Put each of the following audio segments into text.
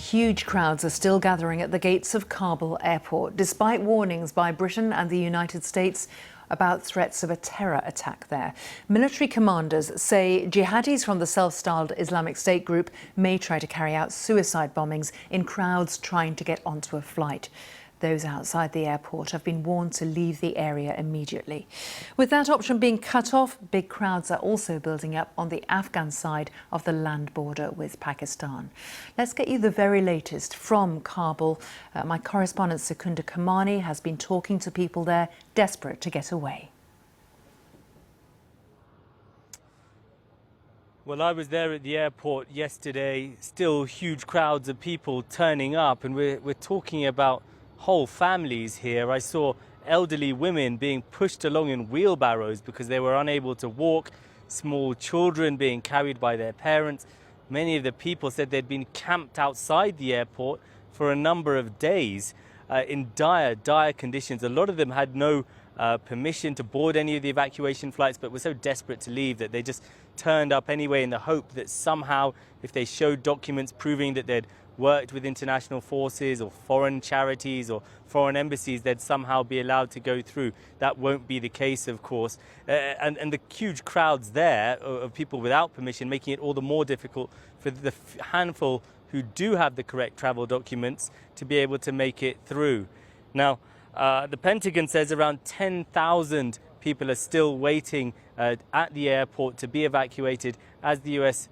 Huge crowds are still gathering at the gates of Kabul airport, despite warnings by Britain and the United States about threats of a terror attack there. Military commanders say jihadis from the self-styled Islamic State group may try to carry out suicide bombings in crowds trying to get onto a flight. Those outside the airport have been warned to leave the area immediately. With that option being cut off, big crowds are also building up on the Afghan side of the land border with Pakistan. Let's get you the very latest from Kabul. My correspondent Secunda Kamani has been talking to people there desperate to get away. Well, I was there at the airport yesterday, still huge crowds of people turning up, and we're talking about whole families here. I saw elderly women being pushed along in wheelbarrows because they were unable to walk, small children being carried by their parents. Many of the people said they'd been camped outside the airport for a number of days in dire conditions. A lot of them had no permission to board any of the evacuation flights, but were so desperate to leave that they just turned up anyway in the hope that somehow, if they showed documents proving that they'd worked with international forces or foreign charities or foreign embassies, they'd somehow be allowed to go through. That won't be the case, of course. And the huge crowds there of people without permission, making it all the more difficult for the handful who do have the correct travel documents to be able to make it through. Now, the Pentagon says around 10,000 people are still waiting at the airport to be evacuated as the US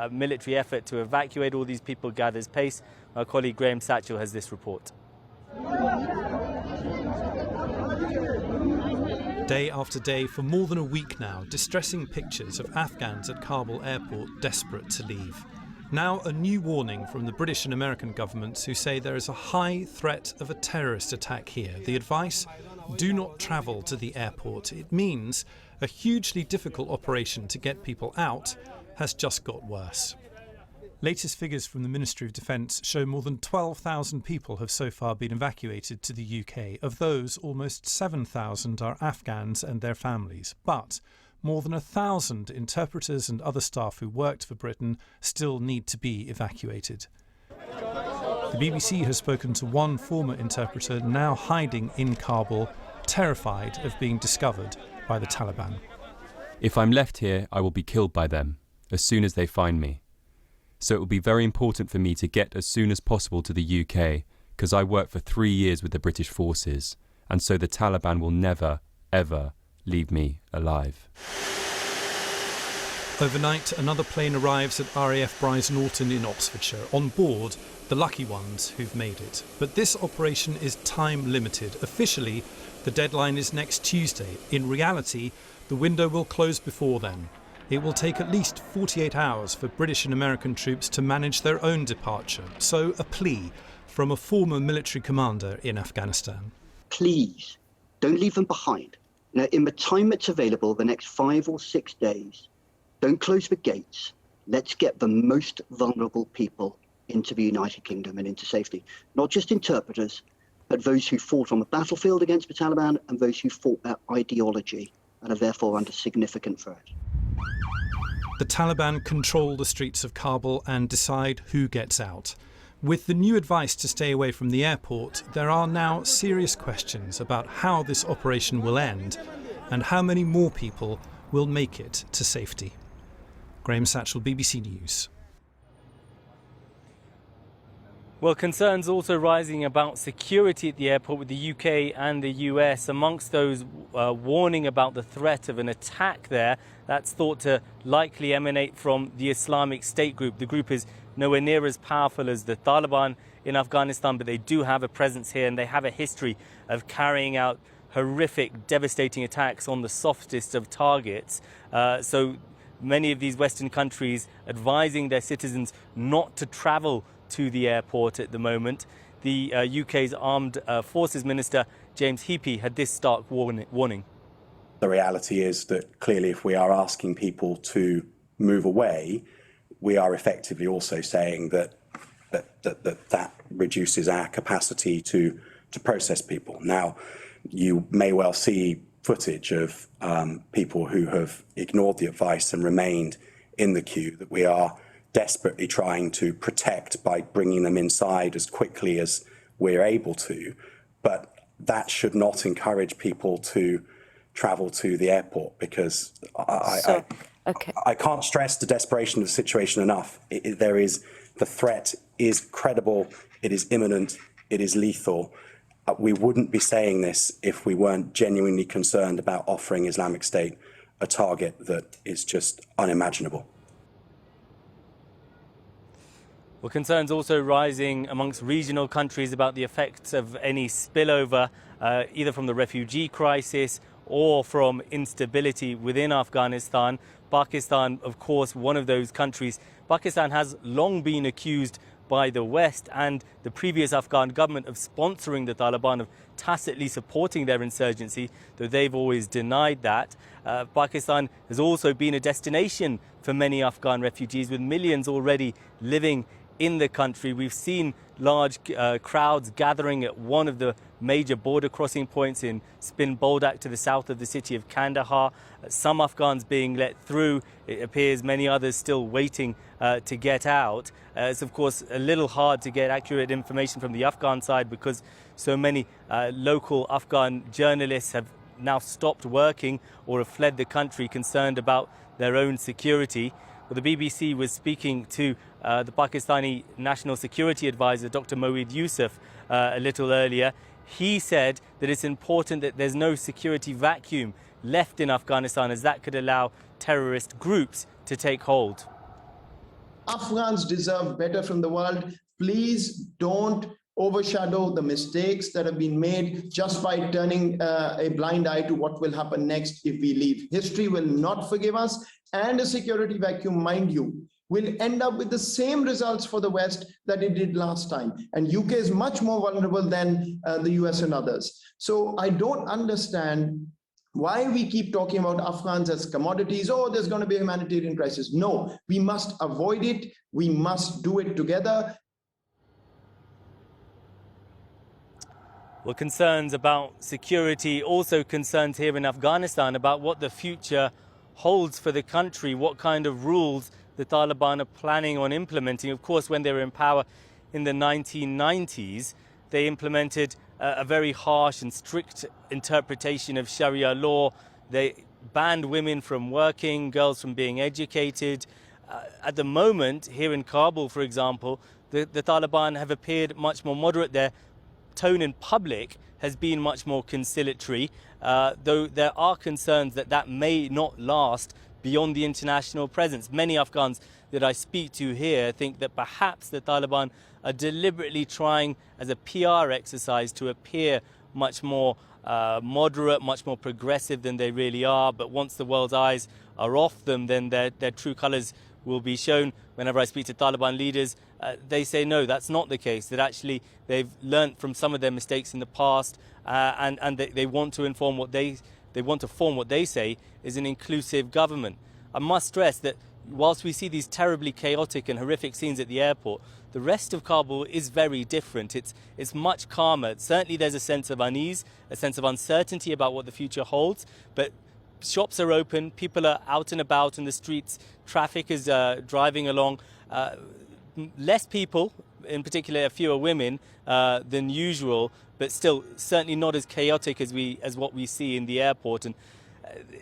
military effort to evacuate all these people gathers pace. My colleague Graham Satchell has this report. Day after day for more than a week now, distressing pictures of Afghans at Kabul airport desperate to leave. Now a new warning from the British and American governments who say there is a high threat of a terrorist attack here. The advice: do not travel to the airport. It means a hugely difficult operation to get people out has just got worse. Latest figures from the Ministry of Defence show more than 12,000 people have so far been evacuated to the UK. Of those, almost 7,000 are Afghans and their families. But more than 1,000 interpreters and other staff who worked for Britain still need to be evacuated. The BBC has spoken to one former interpreter now hiding in Kabul, terrified of being discovered by the Taliban. If I'm left here, I will be killed by them as soon as they find me. So it will be very important for me to get as soon as possible to the UK, because I worked for 3 years with the British forces, and so the Taliban will never, ever leave me alive. Overnight, another plane arrives at RAF Brize Norton in Oxfordshire. On board, the lucky ones who've made it. But this operation is time limited. Officially, the deadline is next Tuesday. In reality, the window will close before then. It will take at least 48 hours for British and American troops to manage their own departure. So a plea from a former military commander in Afghanistan. Please, don't leave them behind. Now, in the time that's available, the next 5 or 6 days, don't close the gates. Let's get the most vulnerable people into the United Kingdom and into safety. Not just interpreters, but those who fought on the battlefield against the Taliban and those who fought their ideology and are therefore under significant threat. The Taliban control the streets of Kabul and decide who gets out. With the new advice to stay away from the airport, there are now serious questions about how this operation will end and how many more people will make it to safety. Graham Satchell, BBC News. Well, concerns also rising about security at the airport with the UK and the US. Amongst those warning about the threat of an attack there, that's thought to likely emanate from the Islamic State group. The group is nowhere near as powerful as the Taliban in Afghanistan, but they do have a presence here and they have a history of carrying out horrific, devastating attacks on the softest of targets. So many of these Western countries advising their citizens not to travel to the airport at the moment. The UK's Armed Forces Minister, James Heappey, had this stark warning. The reality is that clearly if we are asking people to move away, we are effectively also saying that reduces our capacity to process people. Now, you may well see footage of people who have ignored the advice and remained in the queue that we are desperately trying to protect by bringing them inside as quickly as we're able to. But that should not encourage people to travel to the airport, because I can't stress the desperation of the situation enough. The threat is credible, it is imminent, it is lethal. We wouldn't be saying this if we weren't genuinely concerned about offering Islamic State a target that is just unimaginable. Well, concerns also rising amongst regional countries about the effects of any spillover, either from the refugee crisis or from instability within Afghanistan. Pakistan, of course, one of those countries. Pakistan has long been accused by the West and the previous Afghan government of sponsoring the Taliban, of tacitly supporting their insurgency, though they've always denied that. Pakistan has also been a destination for many Afghan refugees, with millions already living in the country. We've seen large crowds gathering at one of the major border crossing points in Spin Boldak to the south of the city of Kandahar. Some Afghans being let through. It appears many others still waiting to get out. It's of course a little hard to get accurate information from the Afghan side because so many local Afghan journalists have now stopped working or have fled the country, concerned about their own security. Well, the BBC was speaking to the Pakistani National Security Advisor, Dr. Moeed Yusuf, a little earlier. He said that it's important that there's no security vacuum left in Afghanistan, as that could allow terrorist groups to take hold. Afghans deserve better from the world. Please don't overshadow the mistakes that have been made just by turning a blind eye to what will happen next if we leave. History will not forgive us, and a security vacuum, mind you, will end up with the same results for the West that it did last time. And UK is much more vulnerable than the US and others. So I don't understand why we keep talking about Afghans as commodities. Oh, there's going to be a humanitarian crisis. No, we must avoid it. We must do it together. Well, concerns about security, also concerns here in Afghanistan about what the future holds for the country, what kind of rules the Taliban are planning on implementing. Of course, when they were in power in the 1990s, they implemented a very harsh and strict interpretation of Sharia law. They banned women from working, girls from being educated. At the moment, here in Kabul, for example, the Taliban have appeared much more moderate. Their tone in public has been much more conciliatory, though there are concerns that that may not last beyond the international presence. Many Afghans that I speak to here think that perhaps the Taliban are deliberately trying as a PR exercise to appear much more moderate, much more progressive than they really are. But once the world's eyes are off them, then their true colors will be shown. Whenever I speak to Taliban leaders, they say no, that's not the case, that actually they've learnt from some of their mistakes in the past, and they want to inform what they want to form what they say is an inclusive government. I must stress that whilst we see these terribly chaotic and horrific scenes at the airport, the rest of Kabul is very different. It's much calmer. Certainly there's a sense of unease, a sense of uncertainty about what the future holds, but shops are open, people are out and about in the streets, traffic is driving along. Less people, in particular fewer women than usual, but still certainly not as chaotic as what we see in the airport. And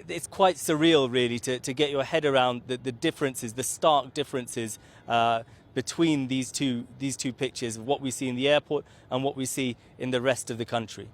it's quite surreal, really, to get your head around the differences, the stark differences between these two pictures of what we see in the airport and what we see in the rest of the country.